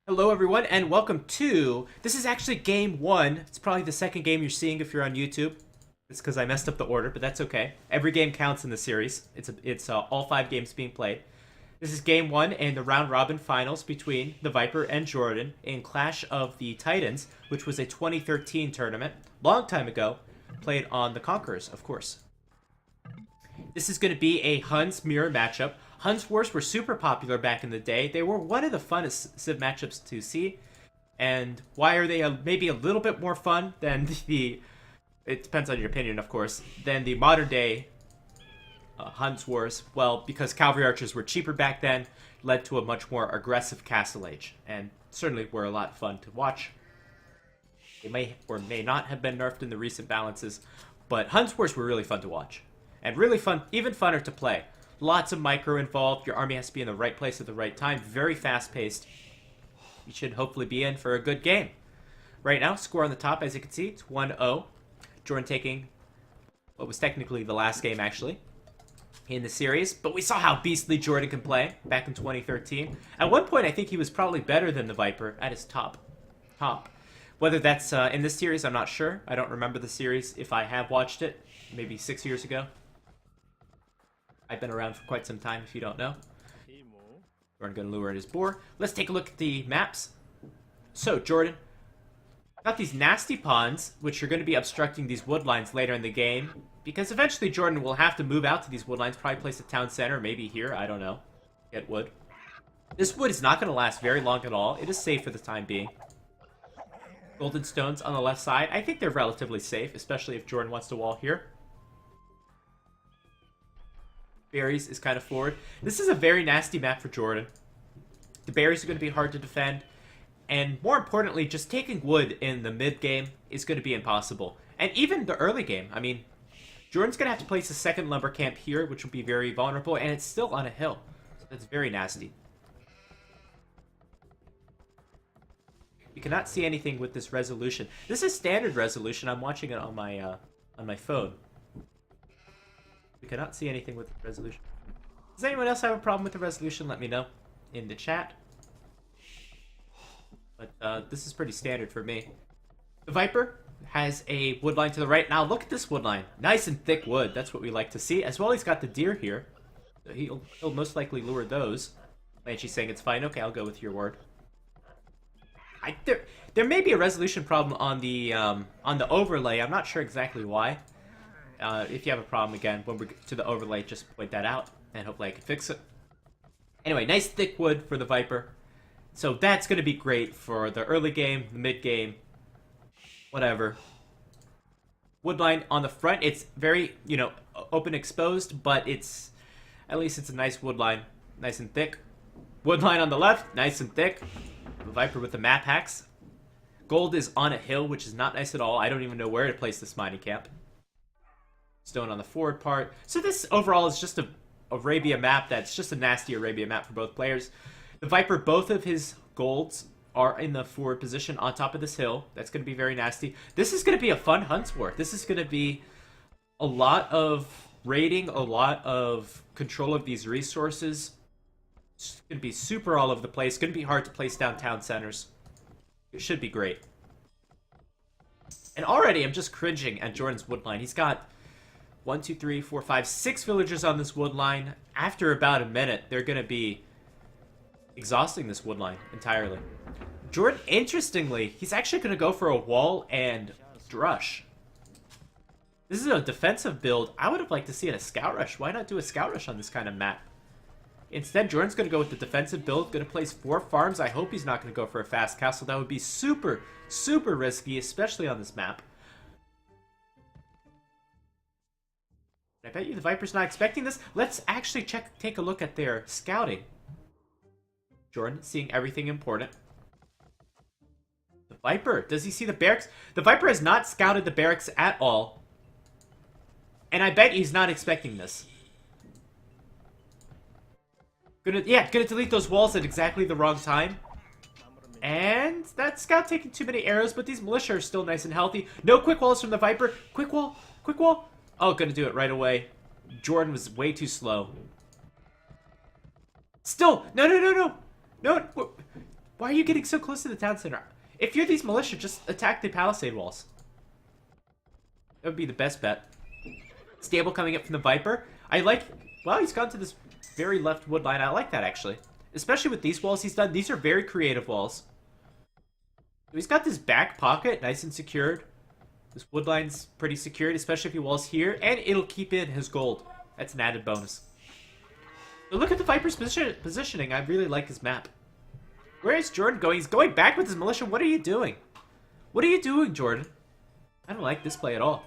Hello everyone and welcome to, this is actually game one. It's probably the second game you're seeing if you're on YouTube. It's because I messed up the order, but that's okay. Every game counts in the series. It's all 5 games being played. This is game one and the round robin finals between TheViper and Jordan in Clash of the Titans, which was a 2013 tournament, long time ago, played on the Conquerors, of course. This is going to be a Huns mirror matchup. Huns Wars were super popular back in the day. They were one of the funnest Civ matchups to see. And why are they maybe a little bit more fun than the... It depends on your opinion, of course. Than the modern day Huns Wars? Well, because cavalry archers were cheaper back then, led to a much more aggressive castle age. And certainly were a lot of fun to watch. They may or may not have been nerfed in the recent balances. But Huns Wars were really fun to watch. And really fun, even funner to play. Lots of micro involved. Your army has to be in the right place at the right time. Very fast-paced. You should hopefully be in for a good game. Right now, score on the top, as you can see, it's 1-0. Jordan taking what was technically the last game, actually, in the series. But we saw how beastly Jordan can play back in 2013. At one point, I think he was probably better than TheViper at his top. Whether that's in this series, I'm not sure. I don't remember the series if I have watched it. Maybe 6 years ago. I've been around for quite some time, if you don't know. Jordan gonna lure in his boar. Let's take a look at the maps. So, Jordan got these nasty pawns, which are going to be obstructing these wood lines later in the game. Because eventually Jordan will have to move out to these wood lines, probably place a town center, maybe here, I don't know. Get wood. This wood is not going to last very long at all. It is safe for the time being. Golden stones on the left side. I think they're relatively safe, especially if Jordan wants to wall here. Berries is kind of forward. This is a very nasty map for Jordan. The berries are going to be hard to defend. And more importantly, just taking wood in the mid game is going to be impossible. And even the early game. I mean, Jordan's going to have to place a second lumber camp here, which will be very vulnerable. And it's still on a hill. So that's very nasty. You cannot see anything with this resolution. This is standard resolution. I'm watching it on my phone. We cannot see anything with the resolution. Does anyone else have a problem with the resolution? Let me know in the chat. But this is pretty standard for me. TheViper has a wood line to the right. Now look at this wood line. Nice and thick wood. That's what we like to see. As well, he's got the deer here. So he'll most likely lure those. Lanchi's saying it's fine. Okay, I'll go with your word. There may be a resolution problem on the overlay. I'm not sure exactly why. If you have a problem, again, when we get to the overlay, just point that out, and hopefully I can fix it. Anyway, nice thick wood for TheViper. So that's going to be great for the early game, the mid game, whatever. Woodline on the front, it's very, open exposed, but at least it's a nice woodline, nice and thick. Woodline on the left, nice and thick. TheViper with the map hacks. Gold is on a hill, which is not nice at all. I don't even know where to place this mining camp. Stone on the forward part. So this overall is just a Arabia map that's just a nasty Arabia map for both players. TheViper, both of his golds are in the forward position on top of this hill. That's going to be very nasty. This is going to be a fun Huns war. This is going to be a lot of raiding, a lot of control of these resources. It's going to be super all over the place. It's going to be hard to place down town centers. It should be great. And already I'm just cringing at Jordan's woodline. He's got 1, 2, 3, 4, 5, 6 villagers on this wood line. After about a minute, they're going to be exhausting this wood line entirely. Jordan, interestingly, he's actually going to go for a wall and drush. This is a defensive build. I would have liked to see it a scout rush. Why not do a scout rush on this kind of map? Instead, Jordan's going to go with the defensive build. Going to place 4 farms. I hope he's not going to go for a fast castle. That would be super, super risky, especially on this map. I bet you TheViper's not expecting this. Let's actually take a look at their scouting. Jordan seeing everything important. TheViper, does he see the barracks? TheViper has not scouted the barracks at all. And I bet he's not expecting this. Gonna delete those walls at exactly the wrong time. And that scout taking too many arrows, but these militia are still nice and healthy. No quick walls from TheViper. Quick wall, quick wall. Oh, gonna do it right away. Jordan was way too slow. Still, no. Why are you getting so close to the town center? If you're these militia, just attack the palisade walls. That would be the best bet. Stable coming up from the Viper. I like... Well, he's gone to this very left wood line. I like that, actually. Especially with these walls he's done. These are very creative walls. He's got this back pocket nice and secured. This wood line's pretty secured, especially if he walls here. And it'll keep in his gold. That's an added bonus. But look at the Viper's positioning. I really like his map. Where is Jordan going? He's going back with his militia. What are you doing? What are you doing, Jordan? I don't like this play at all.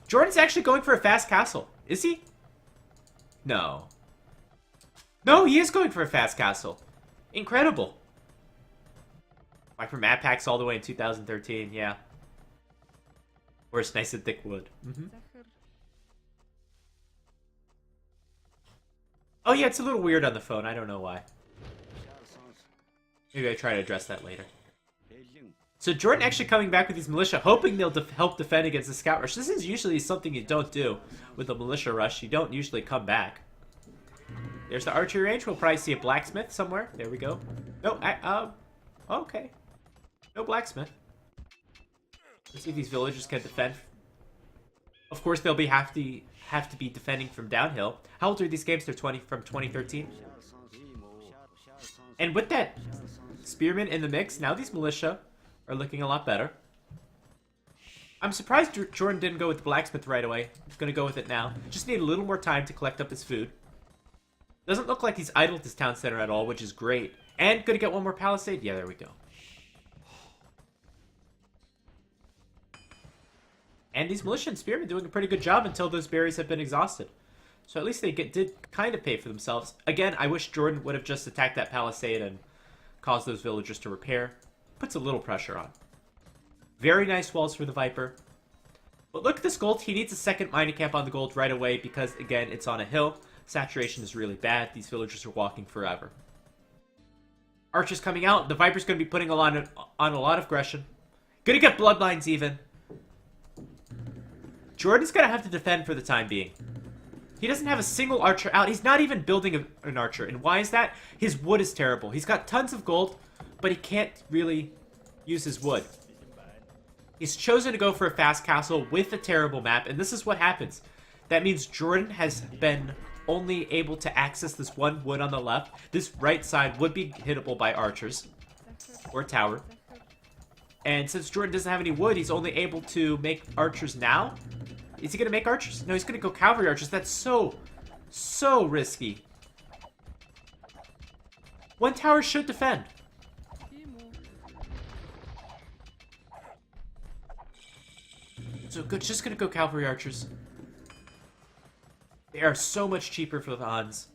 Jordan's actually going for a fast castle. Is he? No. No, he is going for a fast castle. Incredible. Viper map packs all the way in 2013, yeah. Where it's nice and thick wood. Oh yeah, it's a little weird on the phone. I don't know why. Maybe I try to address that later. So Jordan actually coming back with these militia, hoping they'll help defend against the scout rush. This is usually something you don't do with a militia rush. You don't usually come back. There's the archery range. We'll probably see a blacksmith somewhere. There we go. No, okay. No blacksmith. Let's see if these villagers can defend. Of course, they'll have to be defending from downhill. How old are these games? They're from 2013. And with that spearman in the mix, now these militia are looking a lot better. I'm surprised Jordan didn't go with the blacksmith right away. He's going to go with it now. Just need a little more time to collect up his food. Doesn't look like he's idled his town center at all, which is great. And going to get one more palisade? Yeah, there we go. And these militia and spearmen doing a pretty good job until those berries have been exhausted. So at least they did kind of pay for themselves. Again, I wish Jordan would have just attacked that palisade and caused those villagers to repair. Puts a little pressure on. Very nice walls for the Viper. But look at this gold. He needs a second mining camp on the gold right away because, again, it's on a hill. Saturation is really bad. These villagers are walking forever. Archers coming out. The Viper's going to be putting on a lot of aggression. Going to get bloodlines even. Jordan's going to have to defend for the time being. He doesn't have a single archer out. He's not even building an archer. And why is that? His wood is terrible. He's got tons of gold, but he can't really use his wood. He's chosen to go for a fast castle with a terrible map, and this is what happens. That means Jordan has been only able to access this one wood on the left. This right side would be hittable by archers or tower. And since Jordan doesn't have any wood, he's only able to make archers now. Is he going to make archers? No, he's going to go cavalry archers. That's so risky. One tower should defend. So good, just going to go cavalry archers. They are so much cheaper for the Huns.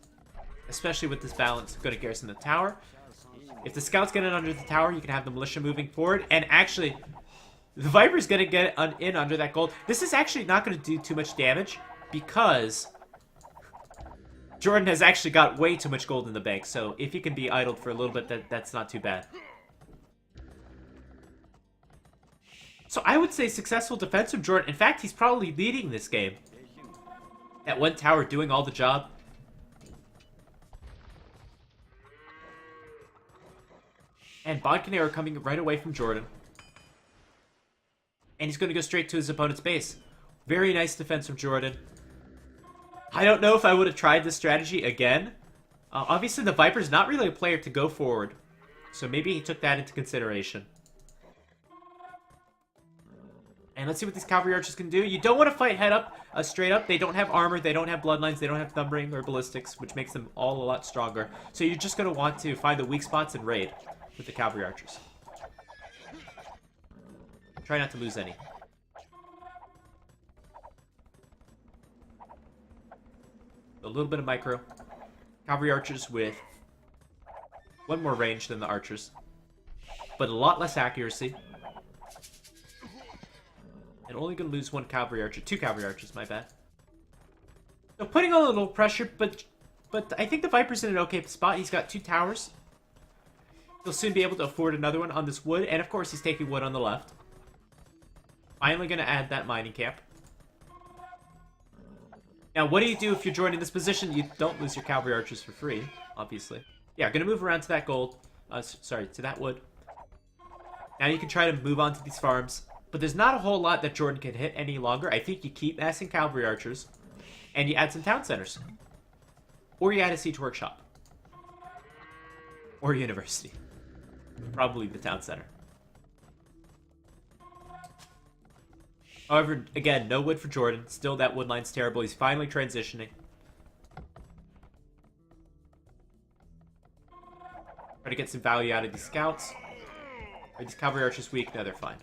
Especially with this balance. Going to garrison the tower. If the scouts get in under the tower, you can have the militia moving forward. And actually, the Viper's going to get in under that gold. This is actually not going to do too much damage because Jordan has actually got way too much gold in the bank. So if he can be idled for a little bit, that's not too bad. So I would say successful defense from Jordan. In fact, he's probably leading this game. That one tower doing all the job. And Bodkinare coming right away from Jordan. And he's going to go straight to his opponent's base. Very nice defense from Jordan. I don't know if I would have tried this strategy again. Obviously, the Viper's not really a player to go forward. So maybe he took that into consideration. And let's see what these cavalry archers can do. You don't want to fight head up, straight up. They don't have armor, they don't have bloodlines, they don't have numbering or ballistics, which makes them all a lot stronger. So you're just going to want to find the weak spots and raid with the cavalry archers. Try not to lose any. A little bit of micro. Cavalry archers with one more range than the archers, but a lot less accuracy. And only going to lose one cavalry archer. Two cavalry archers, my bad. So putting on a little pressure, but I think the Viper's in an okay spot. He's got two towers. He'll soon be able to afford another one on this wood. And of course, he's taking wood on the left. Finally going to add that mining camp. Now, what do you do if you're joining this position? You don't lose your cavalry archers for free, obviously. Yeah, going to move around to that gold. Sorry, to that wood. Now you can try to move on to these farms. But there's not a whole lot that Jordan can hit any longer. I think you keep massing cavalry archers. And you add some town centers. Or you add a siege workshop. Or university. Probably the town center. However, again, no wood for Jordan. Still, that wood line's terrible. He's finally transitioning. Try to get some value out of these scouts. Are these cavalry archers weak? No, they're fine.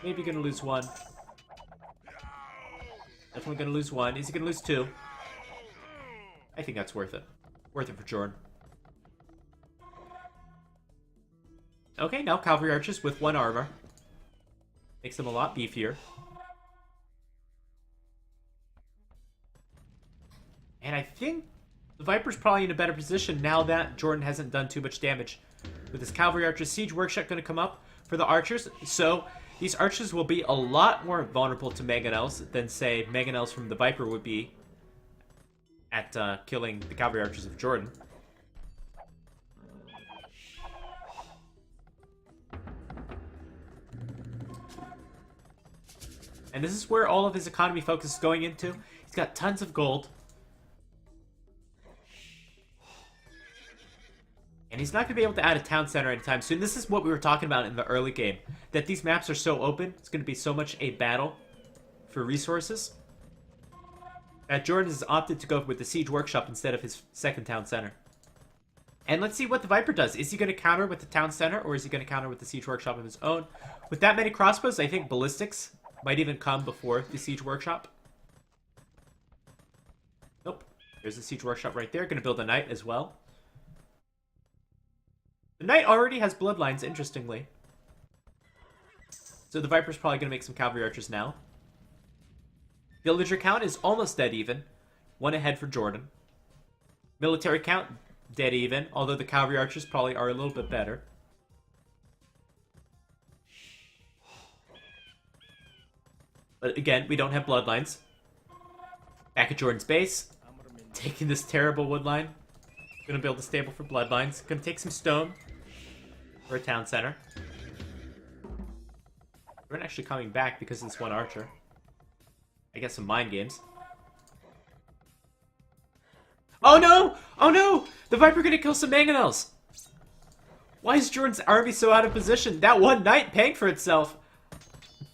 Maybe gonna lose one. Definitely gonna lose one. Is he gonna lose two? I think that's worth it. Worth it for Jordan. Okay, now cavalry archers with one armor. Makes them a lot beefier. And I think the Viper's probably in a better position now that Jordan hasn't done too much damage. With his cavalry archers, siege workshop going to come up for the archers. So these archers will be a lot more vulnerable to mangonels than, say, mangonels from the Viper would be at killing the cavalry archers of Jordan. And this is where all of his economy focus is going into. He's got tons of gold. And he's not going to be able to add a town center anytime soon. This is what we were talking about in the early game. That these maps are so open, it's going to be so much a battle for resources. That Jordan has opted to go with the siege workshop instead of his second town center. And let's see what the Viper does. Is he going to counter with the town center, or is he going to counter with the siege workshop of his own? With that many crossbows, I think ballistics might even come before the siege workshop. Nope. There's the siege workshop right there. Going to build a knight as well. The knight already has bloodlines, interestingly. So the Viper's probably going to make some cavalry archers now. Villager count is almost dead even. One ahead for Jordan. Military count, dead even. Although the cavalry archers probably are a little bit better. But again, we don't have bloodlines. Back at Jordan's base. Taking this terrible wood line. Gonna build a stable for bloodlines. Gonna take some stone for a town center. We're not actually coming back because of this one archer. I guess some mind games. Oh no! Oh no! The Viper gonna kill some mangonels! Why is Jordan's army so out of position? That one knight paying for itself.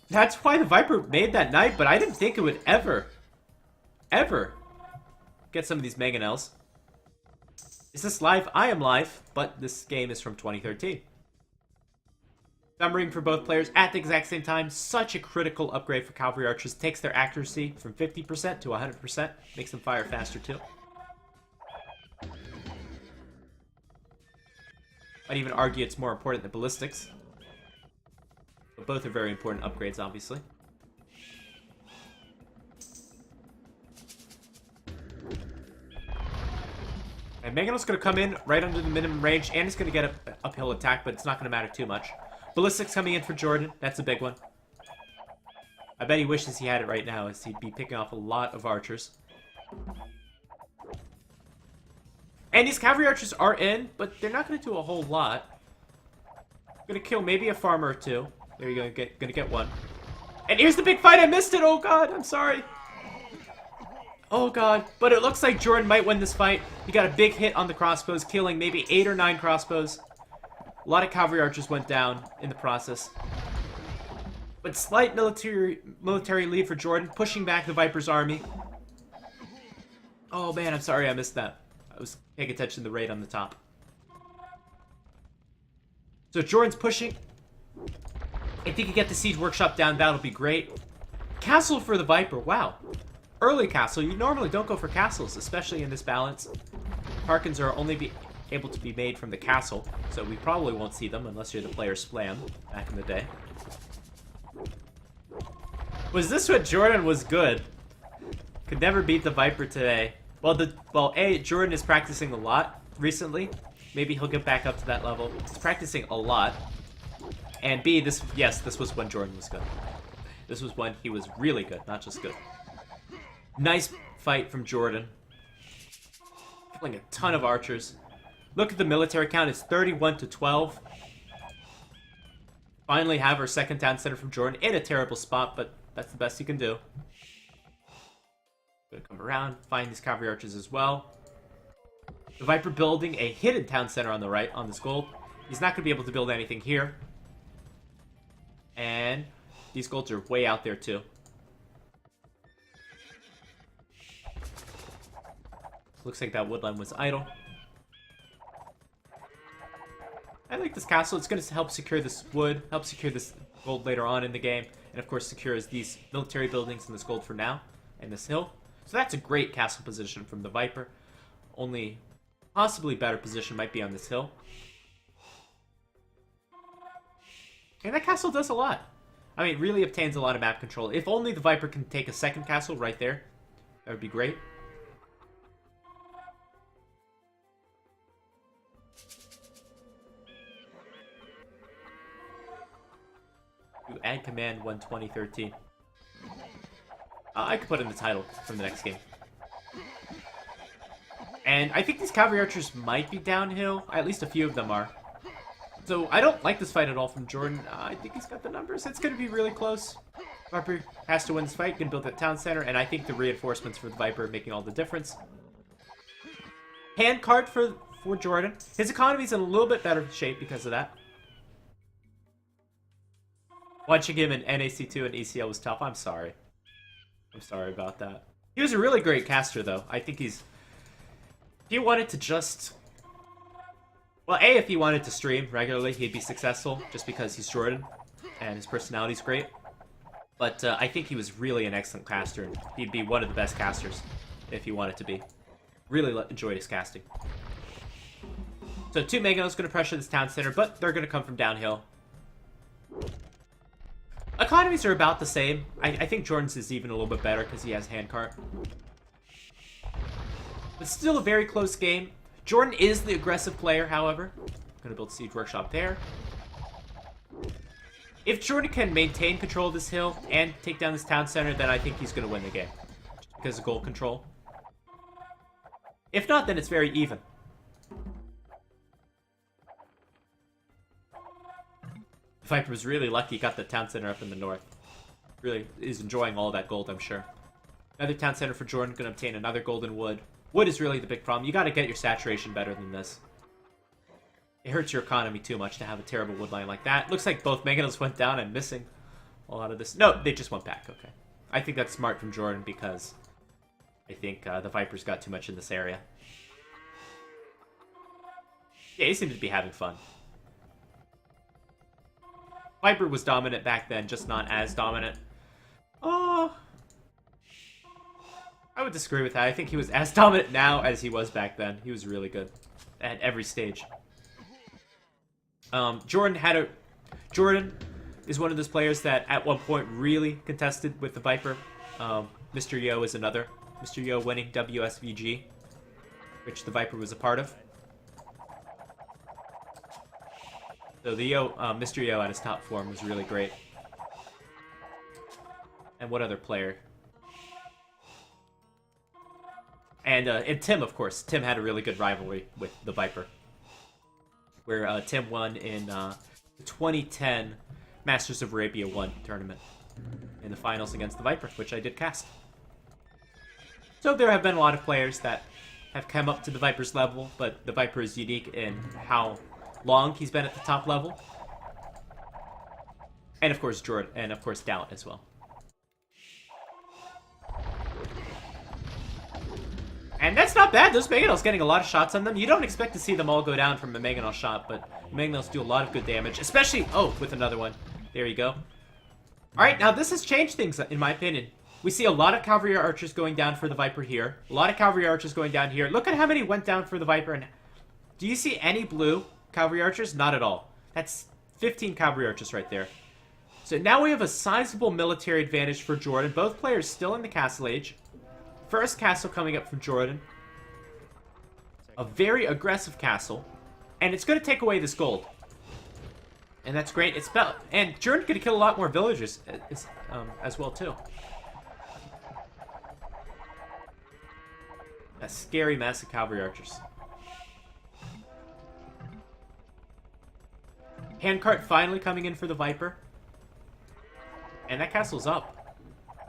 That's why the Viper made that knight, but I didn't think it would ever get some of these mangonels. Is this live? I am live, but this game is from 2013. Numbering for both players at the exact same time. Such a critical upgrade for cavalry archers. Takes their accuracy from 50% to 100%. Makes them fire faster too. I'd even argue it's more important than ballistics. But both are very important upgrades, obviously. And Mangonel's going to come in right under the minimum range, and he's going to get an uphill attack, but it's not going to matter too much. Ballistics coming in for Jordan. That's a big one. I bet he wishes he had it right now, as he'd be picking off a lot of archers. And these cavalry archers are in, but they're not going to do a whole lot. Going to kill maybe a farmer or two. There you go, gonna get one. And here's the big fight, I missed it! Oh god, I'm sorry. Oh god, but it looks like Jordan might win this fight. He got a big hit on the crossbows, killing maybe 8 or 9 crossbows. A lot of cavalry archers went down in the process. But slight military lead for Jordan, pushing back the Viper's army. Oh man, I'm sorry I missed that. I was paying attention to the raid on the top. So Jordan's pushing. If he could get the siege workshop down, that'll be great. Castle for the Viper, wow. Early castle, you normally don't go for castles, especially in this balance. Parkins are only able to be made from the castle, so we probably won't see them unless you're the player Splam back in the day. Was this what Jordan was good? Could never beat the Viper today. Well, A, Jordan is practicing a lot recently. Maybe he'll get back up to that level. He's practicing a lot. And B, this was when Jordan was good. This was when he was really good, not just good. Nice fight from Jordan. Killing a ton of archers. Look at the military count. It's 31 to 12. Finally have our second town center from Jordan in a terrible spot, but that's the best you can do. Gonna come around, find these cavalry archers as well. The Viper building a hidden town center on the right on this gold. He's not gonna be able to build anything here. And these golds are way out there too. Looks like that woodline was idle. I like this castle. It's going to help secure this wood, help secure this gold later on in the game, and of course secures these military buildings and this gold for now, and this hill. So that's a great castle position from the Viper. Only possibly better position might be on this hill. And that castle does a lot. I mean, it really obtains a lot of map control. If only the Viper can take a second castle right there, that would be great. To add command 12013. I could put in the title from the next game. And I think these cavalry archers might be downhill. At least a few of them are. So I don't like this fight at all from Jordan. I think he's got the numbers. It's going to be really close. Viper has to win this fight, can build that town center, and I think the reinforcements for the Viper are making all the difference. Hand card for Jordan. His economy's in a little bit better shape because of that. Watching him in NAC2 and ECL was tough. I'm sorry. I'm sorry about that. He was a really great caster, though. I think he's... If he wanted to just... Well, A, if he wanted to stream regularly, he'd be successful, just because he's Jordan, and his personality's great. But I think he was really an excellent caster, and he'd be one of the best casters, if he wanted to be. Really enjoyed his casting. So 2 Meganos going to pressure this town center, but they're going to come from downhill. Economies are about the same. I think Jordan's is even a little bit better because he has hand cart. But still a very close game. Jordan is the aggressive player, however. Gonna build Siege Workshop there. If Jordan can maintain control of this hill and take down this town center, then I think he's gonna win the game. Just because of goal control. If not, then it's very even. Viper was really lucky he got the town center up in the north. Really is enjoying all that gold, I'm sure. Another town center for Jordan, gonna obtain another golden wood. Wood is really the big problem. You gotta get your saturation better than this. It hurts your economy too much to have a terrible wood line like that. Looks like both Meganos went down and missing a lot of this. No, they just went back, okay. I think that's smart from Jordan because I think the Vipers got too much in this area. Yeah, he seemed to be having fun. Viper was dominant back then, just not as dominant. Oh, I would disagree with that. I think he was as dominant now as he was back then. He was really good at every stage. Jordan is one of those players that at one point really contested with the Viper. Mr. Yo is another. Mr. Yo winning WSVG, which the Viper was a part of. So the Mr. Yo at his top form was really great. And what other player? And Tim, of course. Tim had a really good rivalry with the Viper. Where Tim won in the 2010 Masters of Arabia 1 tournament. In the finals against the Viper, which I did cast. So there have been a lot of players that have come up to the Viper's level, but the Viper is unique in how long he's been at the top level. And of course Jordan, and of course Dallet as well. And that's not bad. Those Meganos getting a lot of shots on them. You don't expect to see them all go down from a Meganos shot, but Meganos do a lot of good damage, especially, oh, with another one. There you go. Alright, now this has changed things, in my opinion. We see a lot of cavalry archers going down for the Viper here. A lot of cavalry archers going down here. Look at how many went down for the Viper. And do you see any blue cavalry archers? Not at all. That's 15 cavalry archers right there. So now we have a sizable military advantage for Jordan. Both players still in the castle age. First castle coming up from Jordan. A very aggressive castle. And it's going to take away this gold. And that's great. And Jordan's going to kill a lot more villagers as well, too. A scary mass of cavalry archers. Handcart finally coming in for the Viper. And that castle's up.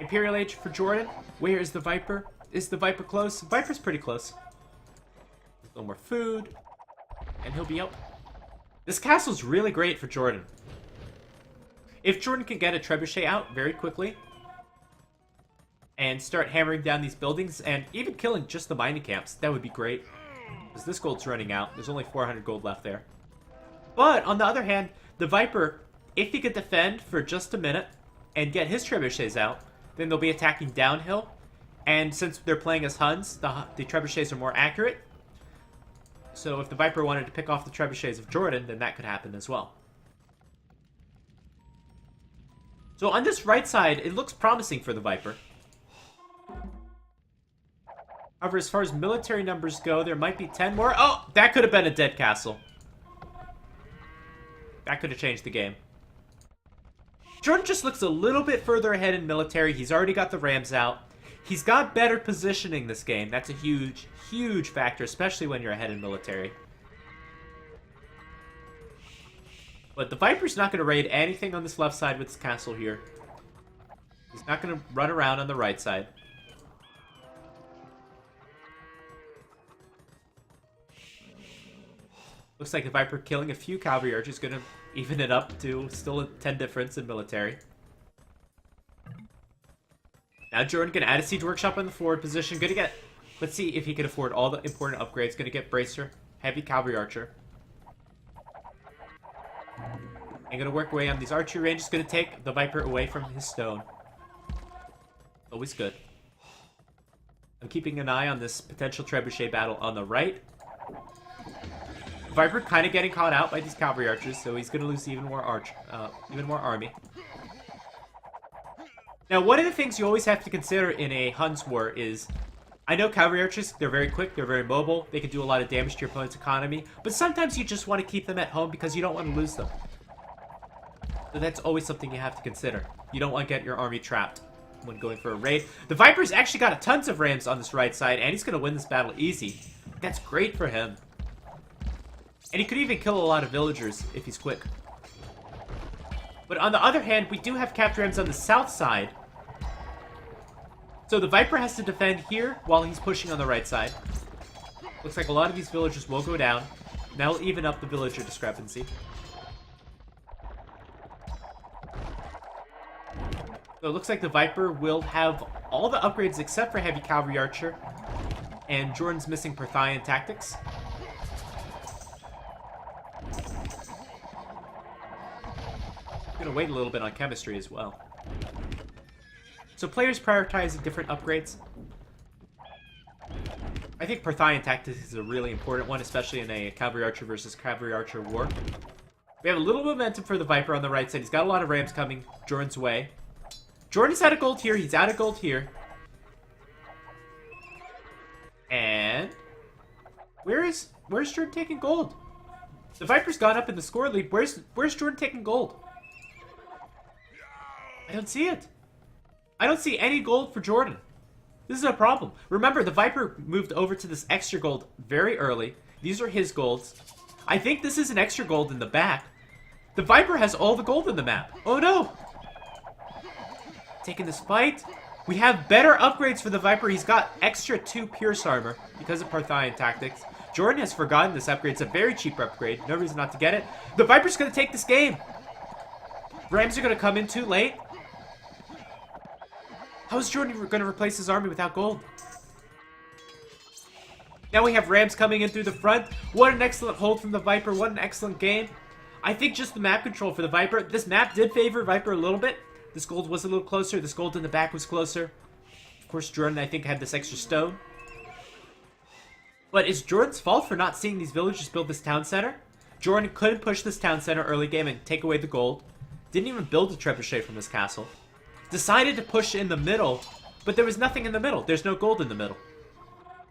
Imperial Age for Jordan. Where is the Viper? Is the Viper close? Viper's pretty close. A little more food. And he'll be up. This castle's really great for Jordan. If Jordan can get a trebuchet out very quickly and start hammering down these buildings and even killing just the mining camps, that would be great. Because this gold's running out. There's only 400 gold left there. But, on the other hand, the Viper, if he could defend for just a minute and get his trebuchets out, then they'll be attacking downhill. And since they're playing as Huns, the trebuchets are more accurate. So if the Viper wanted to pick off the trebuchets of Jordan, then that could happen as well. So on this right side, it looks promising for the Viper. However, as far as military numbers go, there might be 10 more. Oh, that could have been a dead castle. That could have changed the game. Jordan just looks a little bit further ahead in military. He's already got the Rams out. He's got better positioning this game. That's a huge, huge factor, especially when you're ahead in military. But the Viper's not going to raid anything on this left side with this castle here. He's not going to run around on the right side. Looks like the Viper killing a few cavalry archers is going to even it up to still a 10 difference in military. Now Jordan going to add a siege workshop on the forward position. Going to get, let's see if he can afford all the important upgrades. Going to get bracer, heavy cavalry archer. And going to work away on these archery ranges. Going to take the Viper away from his stone. Always good. I'm keeping an eye on this potential trebuchet battle on the right. Viper kind of getting caught out by these cavalry archers, so he's going to lose even more army. Now, one of the things you always have to consider in a Huns war is, I know cavalry archers, they're very quick, they're very mobile, they can do a lot of damage to your opponent's economy, but sometimes you just want to keep them at home because you don't want to lose them. So that's always something you have to consider. You don't want to get your army trapped when going for a raid. The Viper's actually got tons of Rams on this right side, and he's going to win this battle easy. That's great for him. And he could even kill a lot of villagers if he's quick. But on the other hand, we do have capped Rams on the south side. So the Viper has to defend here while he's pushing on the right side. Looks like a lot of these villagers will go down. That'll even up the villager discrepancy. So it looks like the Viper will have all the upgrades except for Heavy Cavalry Archer. And Jordan's missing Parthian Tactics. Gonna wait a little bit on chemistry as well. So players prioritize different upgrades. I think Parthian Tactics is a really important one, especially in a Cavalry Archer versus Cavalry Archer war. We have a little momentum for the Viper on the right side. He's got a lot of Rams coming Jordan's way. Jordan's out of gold here. He's out of gold here. And where's Jordan taking gold? The Viper's gone up in the score lead. Where's Jordan taking gold? I don't see it. I don't see any gold for Jordan. This is a problem. Remember, the Viper moved over to this extra gold very early. These are his golds. I think this is an extra gold in the back. The Viper has all the gold in the map. Oh no! Taking this fight. We have better upgrades for the Viper. He's got extra 2 Pierce armor because of Parthian Tactics. Jordan has forgotten this upgrade. It's a very cheap upgrade. No reason not to get it. The Viper's going to take this game. Rams are going to come in too late. How is Jordan going to replace his army without gold? Now we have Rams coming in through the front. What an excellent hold from the Viper. What an excellent game. I think just the map control for the Viper. This map did favor Viper a little bit. This gold was a little closer. This gold in the back was closer. Of course, Jordan, I think, had this extra stone. But it's Jordan's fault for not seeing these villagers build this town center. Jordan couldn't push this town center early game and take away the gold. Didn't even build a trebuchet from this castle. Decided to push in the middle, but there was nothing in the middle. There's no gold in the middle.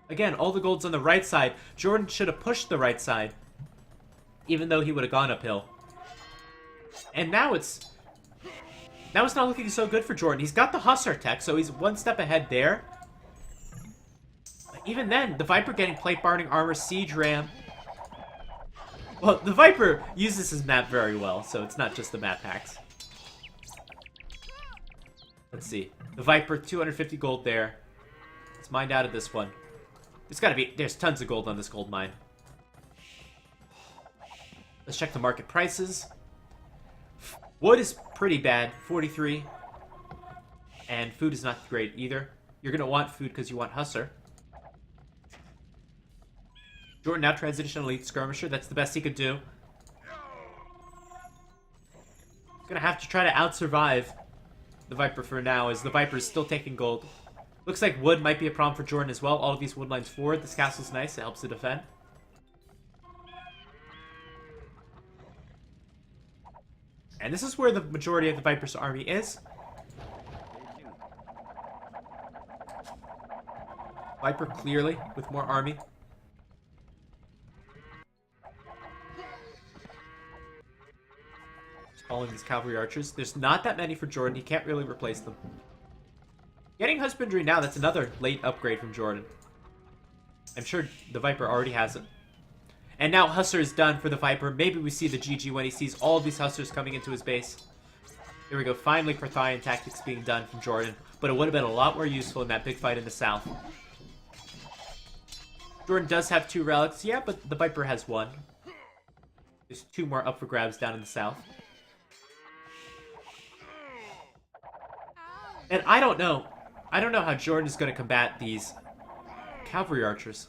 Again, all the gold's on the right side. Jordan should have pushed the right side, even though he would have gone uphill. And now it's not looking so good for Jordan. He's got the Hussar tech, so he's one step ahead there. But even then, the Viper getting plate barding armor, siege ram. Well, the Viper uses his map very well, so it's not just the map packs. Let's see. The Viper, 250 gold there. Let's mine out of this one. There's tons of gold on this gold mine. Let's check the market prices. Wood is pretty bad, 43. And food is not great either. You're going to want food because you want Hussar. Jordan now transition elite skirmisher. That's the best he could do. Gonna have to try to out-survive the Viper for now, as the Viper is still taking gold. Looks like wood might be a problem for Jordan as well. All of these wood lines forward. This castle's nice. It helps to defend. And this is where the majority of the Viper's army is. Viper clearly with more army. Just following these cavalry archers. There's not that many for Jordan. He can't really replace them. Getting husbandry now, that's another late upgrade from Jordan. I'm sure the Viper already has it. And now Hussar is done for the Viper. Maybe we see the GG when he sees all of these Hussars coming into his base. Here we go. Finally, Parthian tactics being done from Jordan. But it would have been a lot more useful in that big fight in the south. Jordan does have 2 relics. Yeah, but the Viper has 1. There's 2 more up for grabs down in the south. And I don't know. I don't know how Jordan is going to combat these cavalry archers.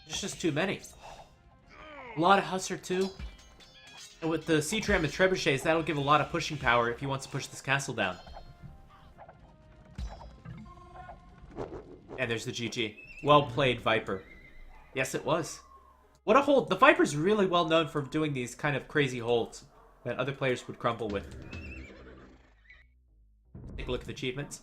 There's just too many. A lot of Hussar too. And with the siege ram and trebuchets, that'll give a lot of pushing power if he wants to push this castle down. And there's the GG. Well played, Viper. Yes, it was. What a hold. The Viper's really well known for doing these kind of crazy holds that other players would crumble with. Take a look at the achievements.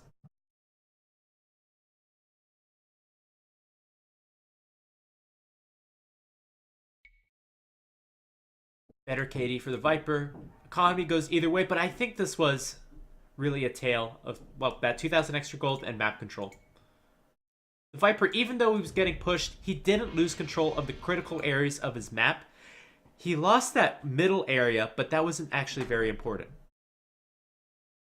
Better KD for the Viper. Economy goes either way, but I think this was really a tale of, well, that 2,000 extra gold and map control. The Viper, even though he was getting pushed, he didn't lose control of the critical areas of his map. He lost that middle area, but that wasn't actually very important.